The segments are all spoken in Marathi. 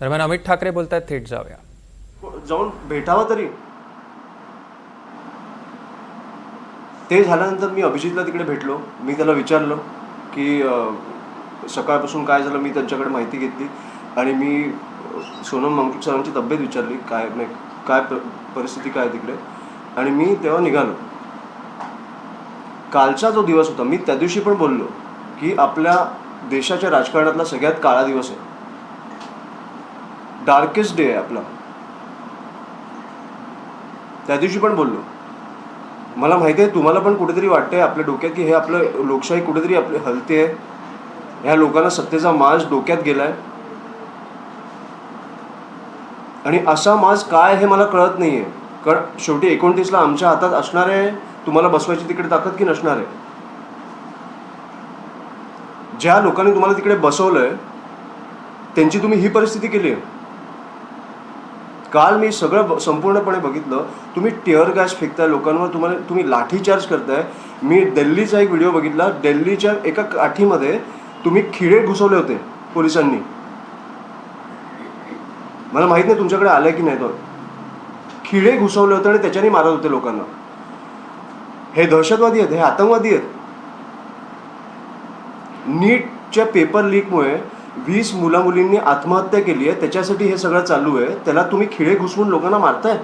दरम्यान अमित ठाकरे बोलतात, थेट जाऊया. जाऊन भेटावं तरी. ते झाल्यानंतर मी अभिजितला तिकडे भेटलो. मी त्याला विचारलं की सकाळपासून काय झालं. मी त्यांच्याकडे माहिती घेतली आणि मी सोनम वांगचुक सरांची तब्येत विचारली, काय नाही काय परिस्थिती काय तिकडे. आणि मी तेव्हा निघालो. कालचा जो दिवस होता, मी त्या दिवशी पण बोललो की आपल्या देशाच्या राजकारणातला सगळ्यात काळा दिवस आहे, डार्केस्ट डे आहे आपला. त्या दिवशी पण बोललो. मला माहिती आहे तुम्हाला पण कुठेतरी वाटतंय आपल्या डोक्यात की हे आपलं लोकशाही कुठेतरी आपली हलते आहे. ह्या लोकांना सत्तेचा माज डोक्यात गेलाय आणि असा माज काय हे मला कळत नाहीये. कारण शेवटी 29ला आमच्या हातात असणार आहे तुम्हाला बसवायची तिकडे ताकद की नसणार आहे. ज्या लोकांनी तुम्हाला तिकडे बसवलंय त्यांची तुम्ही ही परिस्थिती केली आहे. काल मी सगळं संपूर्णपणे बघितलं. तुम्ही टिअर गॅस फेकताय लोकांवर, तुम्ही लाठीचार्ज करताय. मी दिल्लीचा एक व्हिडिओ बघितला. दिल्लीच्या एका काठीमध्ये तुम्ही खिळे घुसवले होते पोलिसांनी. मला माहित नाही तुमच्याकडे आलंय की नाही. तो खिळे घुसवले होते आणि त्याच्याने मारत होते लोकांना. हे दहशतवादी आहेत, हे आतंकवादी आहेत. नीटच्या पेपर लीकमुळे 20 मुला मुलींनी आत्महत्या केली आहे. त्याच्यासाठी हे सगळं चालू आहे. त्याला तुम्ही खिळे घुसवून लोकांना मारताय.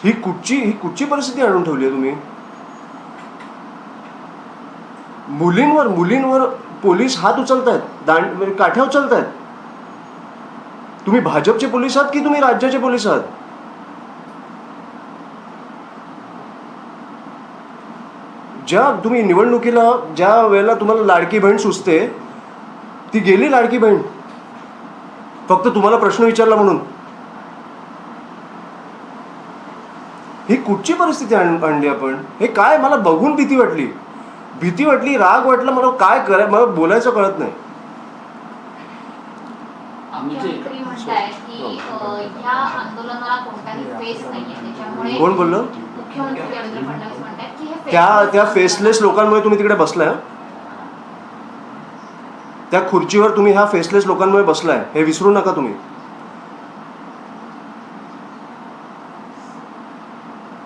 ही कुठची परिस्थिती आणून ठेवली आहे तुम्ही. मुलींवर पोलीस हात उचलतायत, काठ्या उचलतायत. तुम्ही भाजपचे पोलीस आहात की तुम्ही राज्याचे पोलीस आहात. ज्या तुम्ही निवडणुकीला ज्या वेळेला तुम्हाला लाडकी बहीण सुचते, ती गेली लाडकी बहीण फक्त तुम्हाला प्रश्न विचारला म्हणून. ही कुठची परिस्थिती आणली आपण. हे काय, मला बघून भीती वाटली, राग वाटला. मला काय मला बोलायचं कळत नाही. कोण बोललं. त्या फेसलेस लोकांमुळे तुम्ही तिकडे बसलाय. त्या खुर्चीवर तुम्ही ह्या फेसलेस लोकांमुळे बसलाय, हे विसरू नका तुम्ही.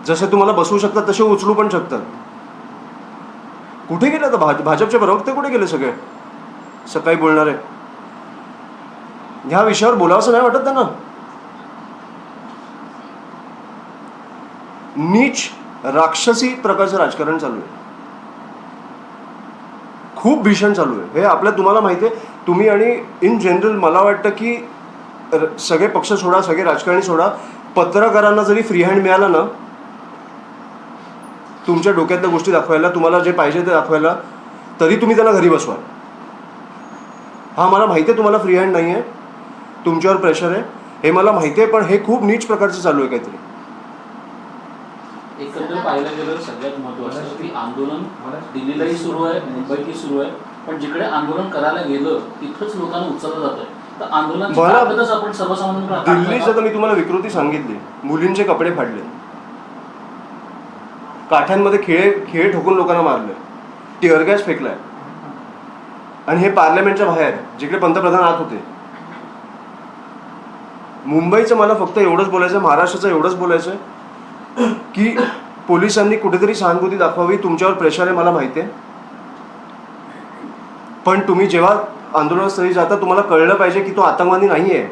जसे तुम्हाला बसवू शकतात तसे उचलू पण शकतात. कुठे गेले आता भाजपचे प्रवक्ते, कुठे गेले सगळे सकाळी बोलणारे. ह्या विषयावर बोलावंसं नाही वाटत त्यांना. नीच राक्षसी प्रकारचं राजकारण चालू आहे. खूप भीषण चालू आहे हे. तुम्हाला माहिती आहे. तुम्ही आणि इन जनरल मला वाटतं की सगळे पक्ष सोडा, सगळे राजकारणी सोडा, पत्रकारांना जरी फ्री हँड मिळाला ना तुमच्या डोक्यातल्या गोष्टी दाखवायला, तुम्हाला जे पाहिजे ते दाखवायला, तरी तुम्ही त्याला घरी बसवा. हा मला माहिती आहे तुम्हाला फ्री हँड नाही आहे, तुमच्यावर प्रेशर आहे, हे मला माहिती आहे. पण हे खूप नीच प्रकारचं चालू आहे काहीतरी. एकंदर पाहायला गेलं सगळ्यात महत्त्वाचं की आंदोलन दिल्लीलाही सुरू आहे, मुंबईतही सुरू आहे. पण जिकडे आंदोलन करायला गेलं तिथंच लोकांना उचललं जात आहे. तर आंदोलन आपण सर्वसामान्य दिल्लीचं तर मी तुम्हाला विकृती सांगितली. मुलींचे कपडे फाडले, काठ्यांमध्ये खिळे ठोकून लोकांना मारले, टिअर गॅस फेकलाय. आणि हे पार्लमेंटच्या बाहेर जिकडे पंतप्रधान आत होते. मुंबईचं मला फक्त एवढंच बोलायचं, महाराष्ट्राचं एवढंच बोलायचं की पोलिसांनी कुठेतरी सहानुभूती दाखवावी. तुमच्यावर प्रेशर आहे मला माहिती आहे. पण तुम्ही जेव्हा आंदोलनास्थळी जाता तुम्हाला कळलं पाहिजे की तो आतंकवादी नाही आहे.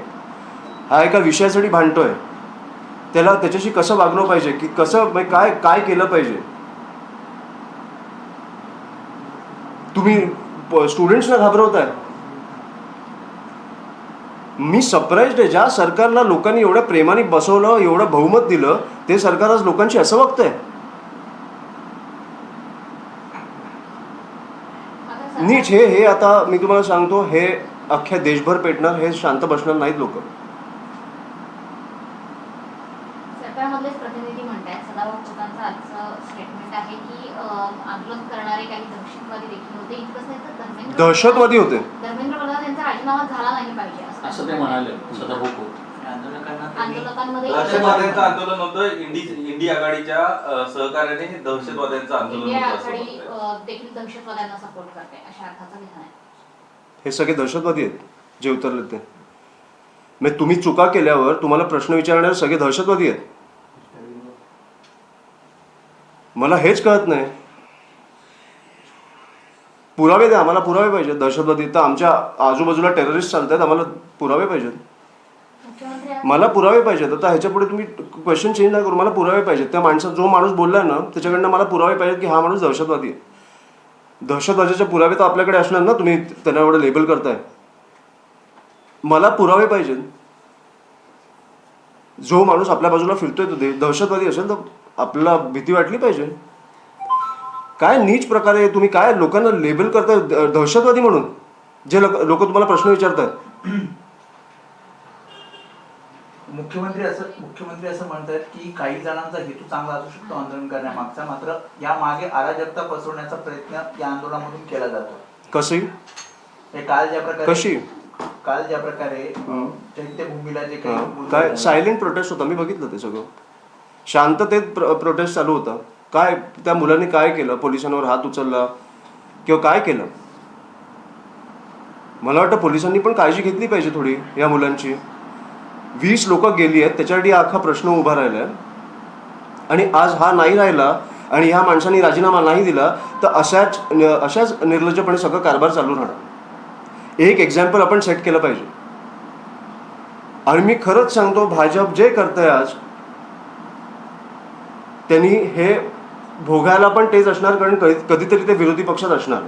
हा एका विषयासाठी भांडतोय. त्याच्याशी कसं वागलं पाहिजे, की कसं काय केलं पाहिजे. तुम्ही स्टुडंट्सना घाबरवताय. मी सरप्राईज्ड आहे. ज्या सरकारला लोकांनी एवढ्या प्रेमाने बसवलं, एवढं बहुमत दिलं, ते सरकार आज लोकांशी असं वागतंय. नीच हे आता मी तुम्हाला सांगतो, हे अख्ख्या देशभर पेटणार. हे शांत बसणार नाहीत लोक. सरकारमधलेच प्रतिनिधी म्हणतात, सदाभाऊ खोतांचं आजचं स्टेटमेंट आहे की आंदोलन करणारे काही दहशतवादी देखील होते. इतकंच नाही तर दहशतवादी होते. धर्मेंद्र प्रधान यांचा राजीनामा झाला नाही पाहिजे असं ते म्हणाले. सदाभाऊ खोत आंदोलकांमध्ये दहशतवाद्यांचं आंदोलन होतं. इंडी आघाडीच्या सहकार्याने हे दहशतवाद्यांचं आंदोलन इंडिया होतं. आघाडी देखील दहशतवाद्यांना सपोर्ट करते अशा अर्थाचा विधान. हे सगळे दहशतवादी आहेत जे उतरले ते. म्हणजे तुम्ही चुका केल्यावर तुम्हाला प्रश्न विचारणारे सगळे दहशतवादी आहेत. मला हेच कळत नाही. पुरावे द्या, आम्हाला पुरावे पाहिजे. दहशतवादी तर आमच्या आजूबाजूला टेररिस्ट चालतात, आम्हाला पुरावे पाहिजेत. मुख्यमंत्री मला पुरावे पाहिजेत. आता ह्याच्यापुढे तुम्ही क्वेश्चन चेंज नाही करू, मला पुरावे पाहिजेत. त्या जो माणूस बोललाय ना त्याच्याकडनं मला पुरावे पाहिजेत की हा माणूस दहशतवादी आहे. दहशतवादाचे पुरावे तर आपल्याकडे असणार ना, तुम्ही त्यांना एवढं लेबल करताय. मला पुरावे पाहिजेत. जो माणूस आपल्या बाजूला फिरतोय तो दहशतवादी असेल तर आपल्याला भीती वाटली पाहिजे. काय नीच प्रकारे तुम्ही काय लोकांना लेबल करताय दहशतवादी म्हणून, जे लोक तुम्हाला प्रश्न विचारतात. मुख्यमंत्री असं म्हणतात की काही जणांचा हेतू चांगला असू शकतो आंदोलन करण्यामागचा, मात्र या मागे अराजकता पसरवण्याचा प्रयत्न या आंदोलनामधून केला जातो. कशी काल ज्या प्रकारे हं. चैत्यभूमीला जे काही काय सायलेंट प्रोटेस्ट होता, मी बघितलं ते सगळं. शांततेत प्रोटेस्ट चालू होता. काय त्या मुलांनी काय केलं? पोलिसांवर हात उचलला किंवा काय केलं? मला वाटतं पोलिसांनी पण काळजी घेतली पाहिजे थोडी या मुलांची. 20 लोक गेली आहेत, त्याच्यासाठी अख्खा प्रश्न उभा राहिला आहे. आणि आज हा नाही राहिला आणि ह्या माणसांनी राजीनामा नाही दिला तर अशाच निर्लज्जपणे सगळं कारभार चालू राहणार. एक एक्झाम्पल आपण सेट केलं पाहिजे. आणि मी खरंच सांगतो, भाजप जे करतंय आज त्यांनी हे भोगायला पण तेच असणार, कारण कधीतरी ते विरोधी पक्षात असणार.